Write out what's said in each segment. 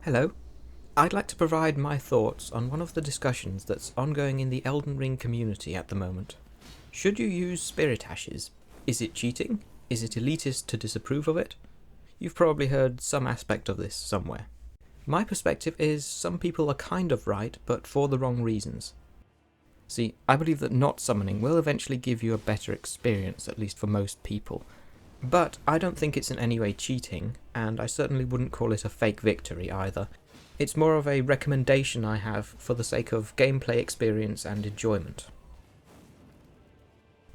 Hello. I'd like to provide my thoughts on one of the discussions that's ongoing in the Elden Ring community at the moment. Should you use spirit ashes? Is it cheating? Is it elitist to disapprove of it? You've probably heard some aspect of this somewhere. My perspective is some people are kind of right, but for the wrong reasons. See, I believe that not summoning will eventually give you a better experience, at least for most people. But I don't think it's in any way cheating, and I certainly wouldn't call it a fake victory either. It's more of a recommendation I have for the sake of gameplay experience and enjoyment.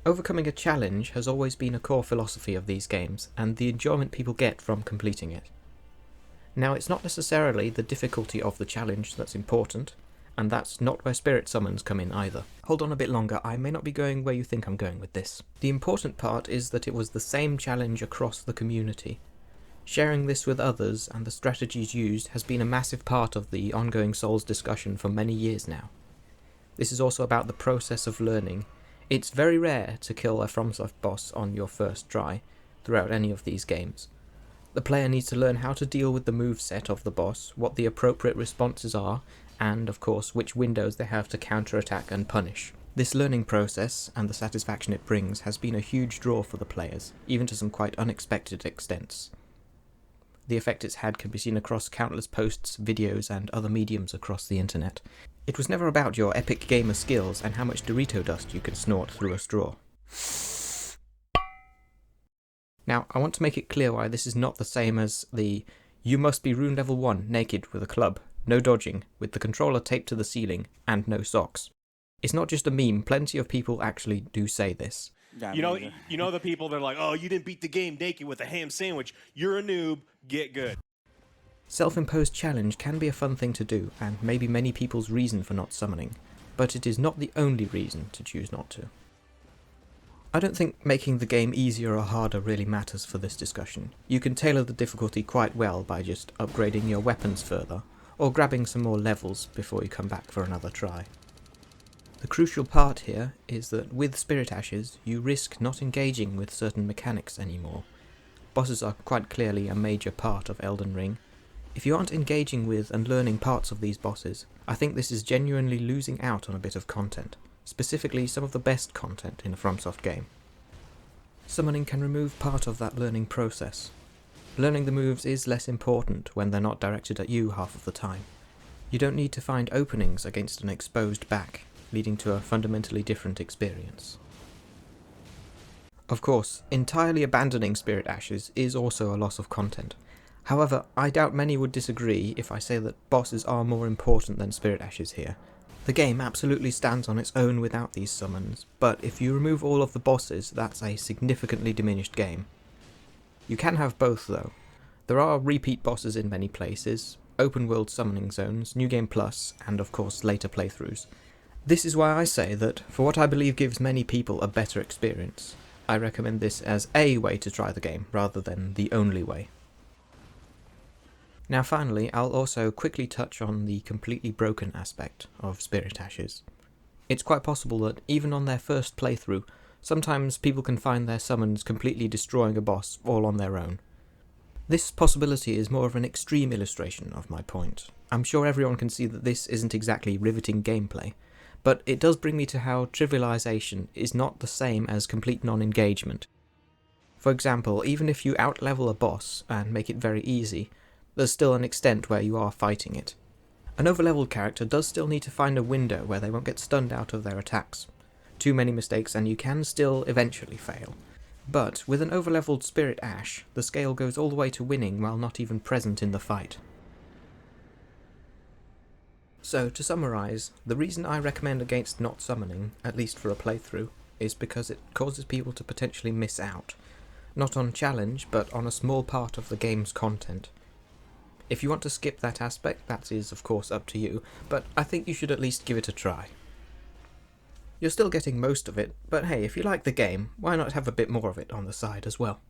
Overcoming a challenge has always been a core philosophy of these games, and the enjoyment people get from completing it. Now, it's not necessarily the difficulty of the challenge that's important, and that's not where spirit summons come in either. Hold on a bit longer, I may not be going where you think I'm going with this. The important part is that it was the same challenge across the community. Sharing this with others and the strategies used has been a massive part of the ongoing Souls discussion for many years now. This is also about the process of learning. It's very rare to kill a FromSoft boss on your first try throughout any of these games. The player needs to learn how to deal with the moveset of the boss, what the appropriate responses are, and of course which windows they have to counterattack and punish. This learning process, and the satisfaction it brings, has been a huge draw for the players, even to some quite unexpected extents. The effect it's had can be seen across countless posts, videos, and other mediums across the internet. It was never about your epic gamer skills and how much Dorito dust you could snort through a straw. Now, I want to make it clear why this is not the same as the "you must be rune level 1 naked with a club, no dodging, with the controller taped to the ceiling, and no socks." It's not just a meme, plenty of people actually do say this. Yeah, You know the people that are like, oh, you didn't beat the game naked with a ham sandwich. You're a noob. Get good. Self-imposed challenge can be a fun thing to do, and maybe many people's reason for not summoning, but it is not the only reason to choose not to. I don't think making the game easier or harder really matters for this discussion. You can tailor the difficulty quite well by just upgrading your weapons further, or grabbing some more levels before you come back for another try. The crucial part here is that with Spirit Ashes, you risk not engaging with certain mechanics anymore. Bosses are quite clearly a major part of Elden Ring. If you aren't engaging with and learning parts of these bosses, I think this is genuinely losing out on a bit of content, specifically some of the best content in a FromSoft game. Summoning can remove part of that learning process. Learning the moves is less important when they're not directed at you half of the time. You don't need to find openings against an exposed back, leading to a fundamentally different experience. Of course, entirely abandoning Spirit Ashes is also a loss of content. However, I doubt many would disagree if I say that bosses are more important than Spirit Ashes here. The game absolutely stands on its own without these summons, but if you remove all of the bosses, that's a significantly diminished game. You can have both though. There are repeat bosses in many places, open world summoning zones, New Game Plus, and of course later playthroughs. This is why I say that, for what I believe gives many people a better experience, I recommend this as a way to try the game, rather than the only way. Now finally, I'll also quickly touch on the completely broken aspect of Spirit Ashes. It's quite possible that, even on their first playthrough, sometimes people can find their summons completely destroying a boss all on their own. This possibility is more of an extreme illustration of my point. I'm sure everyone can see that this isn't exactly riveting gameplay, but it does bring me to how trivialization is not the same as complete non-engagement. For example, even if you outlevel a boss and make it very easy, there's still an extent where you are fighting it. An overleveled character does still need to find a window where they won't get stunned out of their attacks. Too many mistakes and you can still eventually fail. But with an overleveled Spirit Ash, the scale goes all the way to winning while not even present in the fight. So, to summarise, the reason I recommend against not summoning, at least for a playthrough, is because it causes people to potentially miss out. Not on challenge, but on a small part of the game's content. If you want to skip that aspect, that is of course up to you, but I think you should at least give it a try. You're still getting most of it, but hey, if you like the game, why not have a bit more of it on the side as well?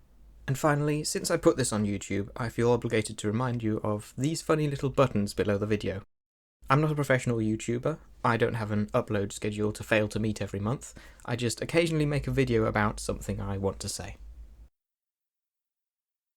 And finally, since I put this on YouTube, I feel obligated to remind you of these funny little buttons below the video. I'm not a professional YouTuber, I don't have an upload schedule to fail to meet every month, I just occasionally make a video about something I want to say.